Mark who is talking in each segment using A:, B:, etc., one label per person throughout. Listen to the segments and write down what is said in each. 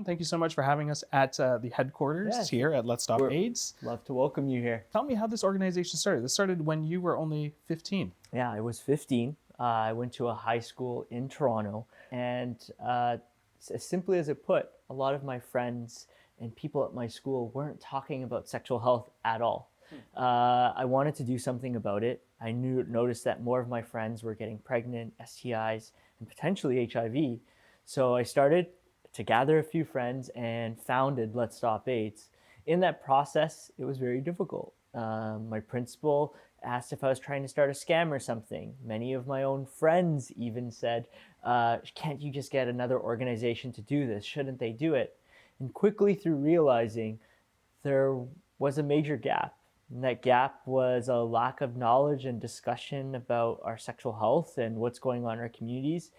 A: Thank you so much for having us at the headquarters
B: Yes,
A: here at Let's Stop
B: we're
A: AIDS.
B: love to welcome you here.
A: Tell me how this organization started. This started when you were only 15.
B: Yeah, I was 15. I went to a high school in Toronto, and as simply as it put, a lot of my friends and people at my school weren't talking about sexual health at all. I wanted to do something about it. Noticed that more of my friends were getting pregnant, STIs, and potentially HIV. So I started to gather a few friends and founded Let's Stop AIDS. In that process, it was very difficult. My principal asked if I was trying to start a scam or something. Many of my own friends even said, can't you just get another organization to do this? Shouldn't they do it? And quickly through realizing there was a major gap. And that gap was a lack of knowledge and discussion about our sexual health and what's going on in our communities.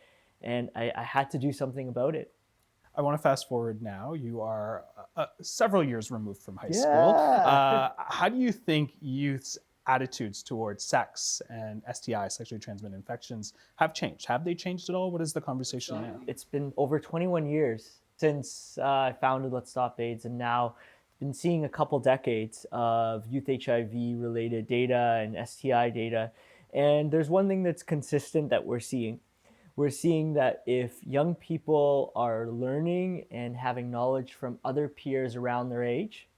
B: And I had to do something about it.
A: I want to fast forward now. You are several years removed from high school.
B: Yeah.
A: How do you think youth's attitudes towards sex and STI, sexually transmitted infections, have changed? Have they changed at all? What is the conversation now?
B: It's been over 21 years since I founded Let's Stop AIDS, and now been seeing a couple decades of youth HIV related data and STI data. And there's one thing that's consistent that we're seeing. We're seeing that if young people are learning and having knowledge from other peers around their age,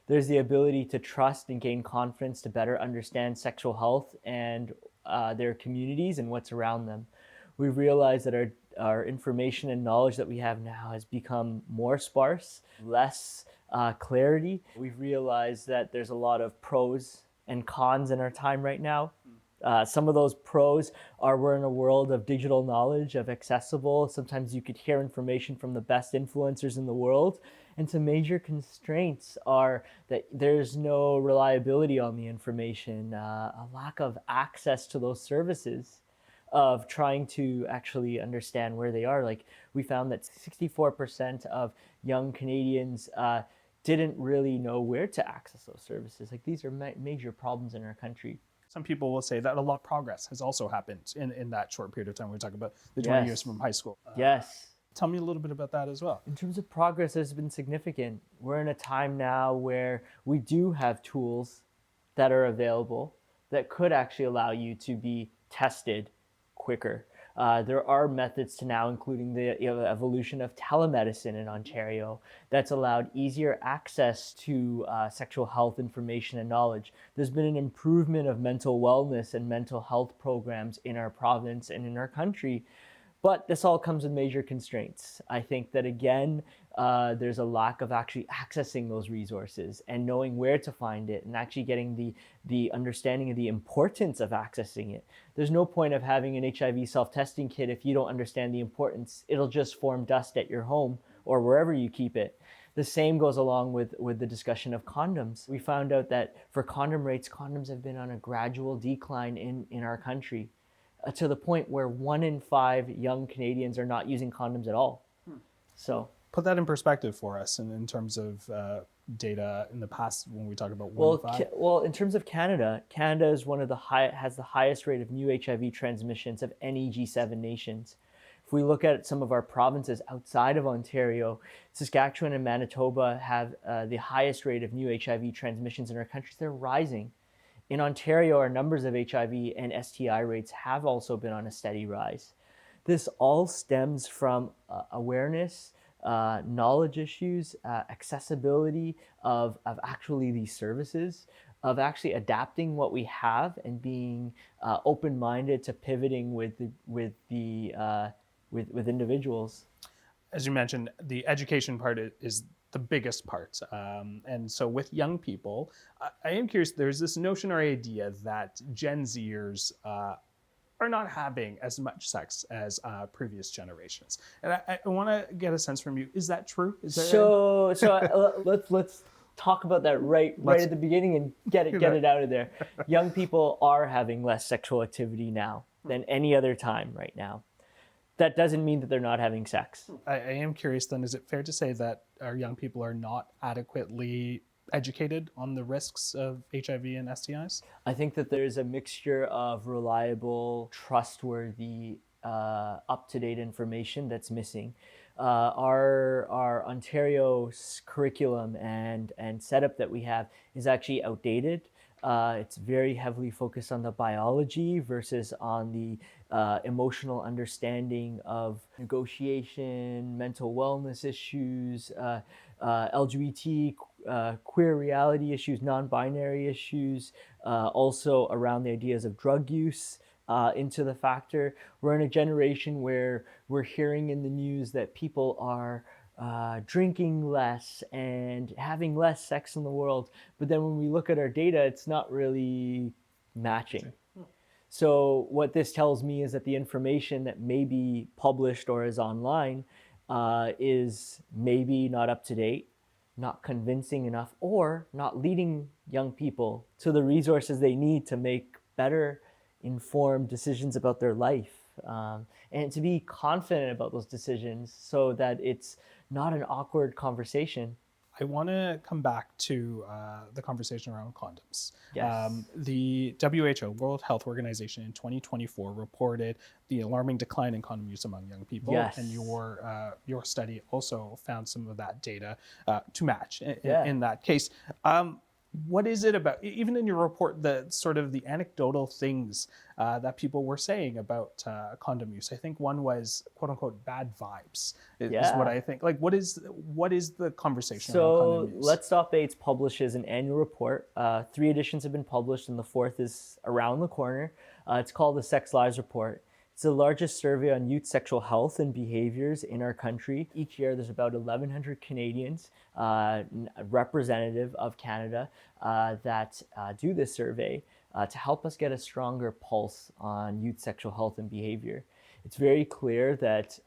B: there's the ability to trust and gain confidence to better understand sexual health and their communities and what's around them. We've realized that our information and knowledge that we have now has become more sparse, less clarity. We've realized that there's a lot of pros and cons in our time right now. Some of those pros are we're in a world of digital knowledge, of accessible. Sometimes you could hear information from the best influencers in the world. And some major constraints are that there's no reliability on the information, a lack of access to those services, of trying to actually understand where they are. Like we found that 64% of young Canadians didn't really know where to access those services. Like these are major problems in our country.
A: Some people will say that a lot of progress has also happened in that short period of time. We talk about the 20 years
B: Yes.
A: from high school.
B: Yes.
A: Tell me a little bit about that as well.
B: In terms of progress, has been significant. We're in a time now where we do have tools that are available that could actually allow you to be tested quicker. There are methods to now, including the evolution of telemedicine in Ontario, that's allowed easier access to sexual health information and knowledge. There's been an improvement of mental wellness and mental health programs in our province and in our country. But this all comes with major constraints. I think that again, there's a lack of actually accessing those resources and knowing where to find it and actually getting the understanding of the importance of accessing it. There's no point of having an HIV self-testing kit if you don't understand the importance. It'll just form dust at your home or wherever you keep it. The same goes along with the discussion of condoms. We found out that for condom rates, condoms have been on a gradual decline in our country, to the point where 1 in 5 young Canadians are not using condoms at all. So
A: Put that in perspective for us in terms of data in the past when we talk about 1
B: well,
A: in 5.
B: well, in terms of Canada, Canada is one of the has the highest rate of new HIV transmissions of any G7 nations. If we look at some of our provinces outside of Ontario, Saskatchewan and Manitoba have the highest rate of new HIV transmissions in our country. They're rising. In Ontario, our numbers of HIV and STI rates have also been on a steady rise. This all stems from awareness, knowledge issues, accessibility of actually these services, of actually adapting what we have and being open-minded to pivoting with individuals.
A: As you mentioned, the education part is the biggest part. And so with young people, I am curious, there's this notion or idea that Gen Zers are not having as much sex as previous generations. And I want to get a sense from you, is that true? Is there
B: Let's talk about that right at the beginning and get it out of there. Young people are having less sexual activity now than any other time right now. That doesn't mean that they're not having sex.
A: I am curious then, is it fair to say that our young people are not adequately educated on the risks of HIV and STIs?
B: I think that there's a mixture of reliable, trustworthy, up-to-date information that's missing. Our Ontario curriculum and setup that we have is actually outdated. It's very heavily focused on the biology versus on the emotional understanding of negotiation, mental wellness issues, LGBT, queer reality issues, non-binary issues, also around the ideas of drug use into the factor. We're in a generation where we're hearing in the news that people are drinking less and having less sex in the world. But then when we look at our data, it's not really matching. So what this tells me is that the information that may be published or is online is maybe not up to date, not convincing enough, or not leading young people to the resources they need to make better informed decisions about their life, and to be confident about those decisions so that it's not an awkward conversation.
A: I want to come back to the conversation around condoms.
B: Yes.
A: The WHO, World Health Organization, in 2024 reported the alarming decline in condom use among young people.
B: Yes.
A: And your study also found some of that data to match
B: Yeah.
A: in that case. What is it about, even in your report, the sort of the anecdotal things that people were saying about condom use? I think one was "quote unquote" bad vibes is what I think. Like, what is the conversation around condom use?
B: Let's Stop AIDS publishes an annual report. 3 editions have been published, and the 4th is around the corner. It's called the Sex Lives Report. It's the largest survey on youth sexual health and behaviors in our country. Each year, there's about 1,100 Canadians, representative of Canada, that do this survey to help us get a stronger pulse on youth sexual health and behavior. It's very clear that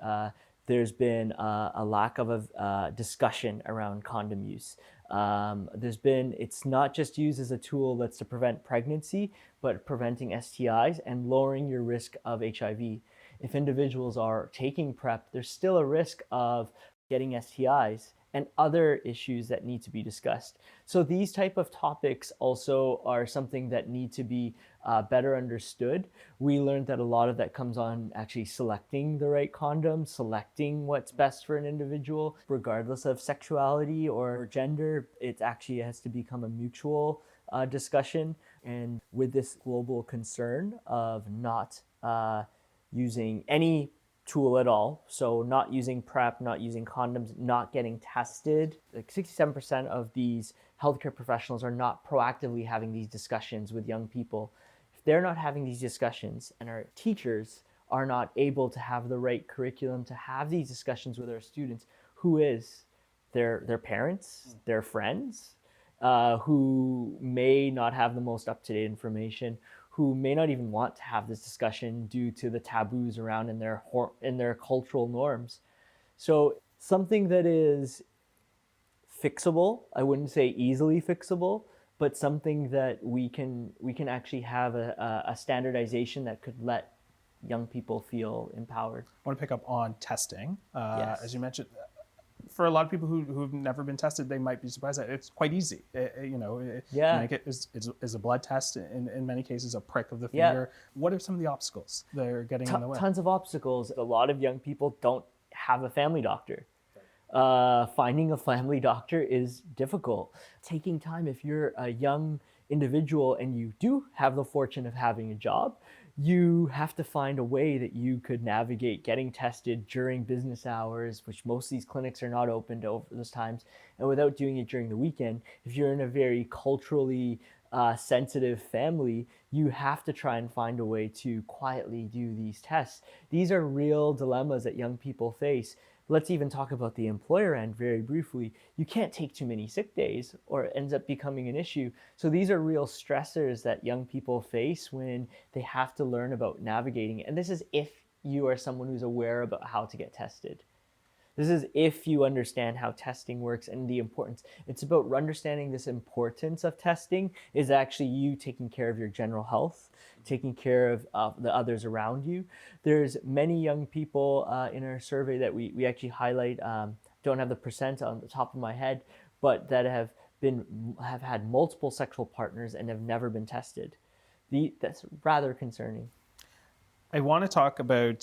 B: there's been a lack of a discussion around condom use. It's not just used as a tool that's to prevent pregnancy, but preventing STIs and lowering your risk of HIV. If individuals are taking PrEP, there's still a risk of getting STIs and other issues that need to be discussed. So these type of topics also are something that need to be better understood. We learned that a lot of that comes on actually selecting the right condom, selecting what's best for an individual, regardless of sexuality or gender. It actually has to become a mutual discussion. And with this global concern of not using any tool at all, so not using PrEP, not using condoms, not getting tested. Like 67% of these healthcare professionals are not proactively having these discussions with young people. If they're not having these discussions and our teachers are not able to have the right curriculum to have these discussions with our students, who is? Their parents, their friends, who may not have the most up-to-date information, who may not even want to have this discussion due to the taboos around in their cultural norms. So something that is fixable, I wouldn't say easily fixable, but something that we can actually have a standardization that could let young people feel empowered.
A: I want to pick up on testing.
B: Yes.
A: As you mentioned, for a lot of people who've never been tested, they might be surprised that it's quite easy.
B: Yeah.
A: Make it is a blood test, in many cases a prick of the finger.
B: Yeah.
A: What are some of the obstacles that are getting in the way?
B: Tons of obstacles. A lot of young people don't have a family doctor. Finding a family doctor is difficult. Taking time, if you're a young individual and you do have the fortune of having a job, you have to find a way that you could navigate getting tested during business hours, which most of these clinics are not open to over those times, and without doing it during the weekend. If you're in a very culturally sensitive family, you have to try and find a way to quietly do these tests. These are real dilemmas that young people face. Let's even talk about the employer end very briefly. You can't take too many sick days or it ends up becoming an issue. So these are real stressors that young people face when they have to learn about navigating it. And this is if you are someone who's aware about how to get tested. This is if you understand how testing works and the importance. It's about understanding this importance of testing is actually you taking care of your general health, taking care of the others around you. There's many young people in our survey that we actually highlight, don't have the percent on the top of my head, but that have had multiple sexual partners and have never been tested. That's rather concerning.
A: I want to talk about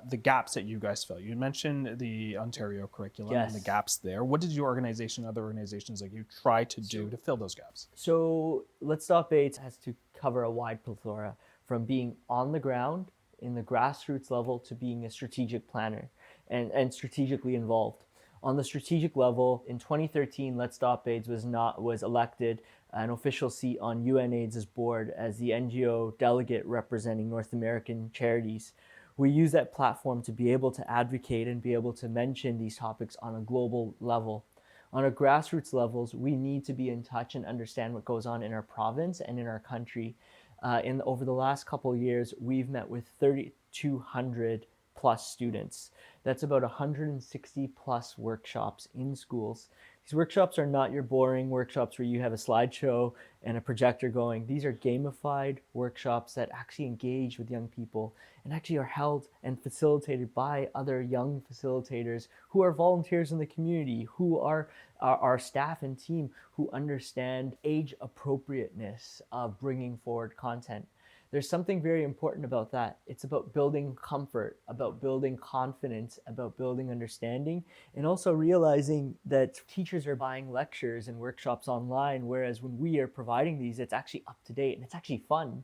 A: the gaps that you guys fill. You mentioned the Ontario curriculum and the
B: Yes.
A: gaps there. What did your organization, other organizations like you, try to do to fill those gaps?
B: So Let's Stop AIDS has to cover a wide plethora from being on the ground in the grassroots level to being a strategic planner and strategically involved. On the strategic level, in 2013, Let's Stop AIDS was elected an official seat on UNAIDS's board as the NGO delegate representing North American charities. We use that platform to be able to advocate and be able to mention these topics on a global level. On a grassroots levels, we need to be in touch and understand what goes on in our province and in our country. Over the last couple of years, we've met with 3,200 plus students. That's about 160 plus workshops in schools. These workshops are not your boring workshops where you have a slideshow and a projector going. These are gamified workshops that actually engage with young people and actually are held and facilitated by other young facilitators who are volunteers in the community, who are our staff and team who understand age appropriateness of bringing forward content. There's something very important about that. It's about building comfort, about building confidence, about building understanding, and also realizing that teachers are buying lectures and workshops online, whereas when we are providing these, it's actually up to date and it's actually fun.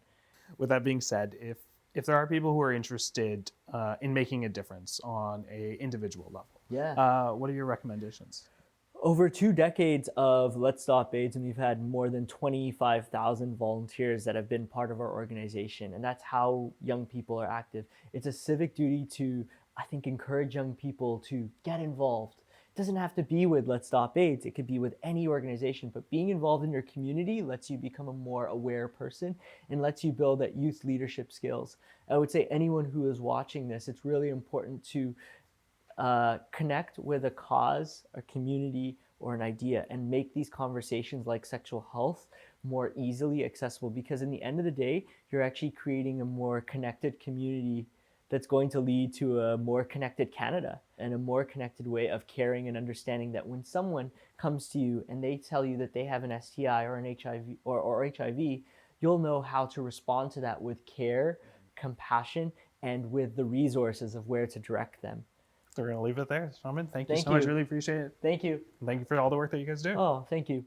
A: With that being said, if there are people who are interested in making a difference on a individual level,
B: Yeah.
A: what are your recommendations?
B: Over 2 decades of Let's Stop AIDS, and we've had more than 25,000 volunteers that have been part of our organization. And that's how young people are active. It's a civic duty to, I think, encourage young people to get involved. It doesn't have to be with Let's Stop AIDS, it could be with any organization, but being involved in your community lets you become a more aware person and lets you build that youth leadership skills. I would say anyone who is watching this, it's really important to connect with a cause, a community, or an idea and make these conversations like sexual health more easily accessible, because in the end of the day, you're actually creating a more connected community that's going to lead to a more connected Canada and a more connected way of caring and understanding that when someone comes to you and they tell you that they have an STI or an HIV or HIV, you'll know how to respond to that with care, compassion, and with the resources of where to direct them.
A: We're going to leave it there. Shaman, thank you
B: Thank
A: so much.
B: you.
A: Really appreciate it.
B: Thank you.
A: And thank you for all the work that you guys do.
B: Oh, thank you.